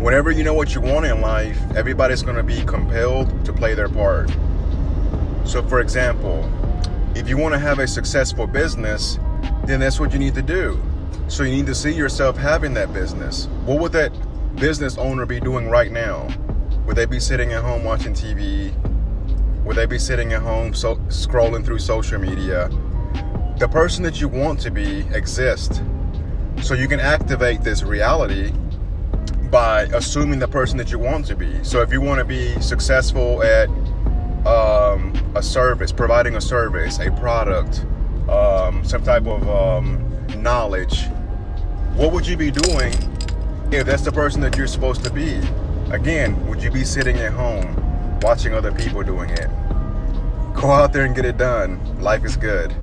Whenever you know what you want in life, everybody's going to be compelled to play their part. So for example, if you want to have a successful business, then that's what you need to do. So you need to see yourself having that business. What would that business owner be doing right now? Would they be sitting at home watching TV? Would they be sitting at home scrolling through social media? The person that you want to be exists. So you can activate this reality by assuming the person that you want to be. So if you want to be successful at a service, providing a service, a product, some type of knowledge, what would you be doing if that's the person that you're supposed to be? Again, would you be sitting at home watching other people doing it? Go out there and get it done. Life is good.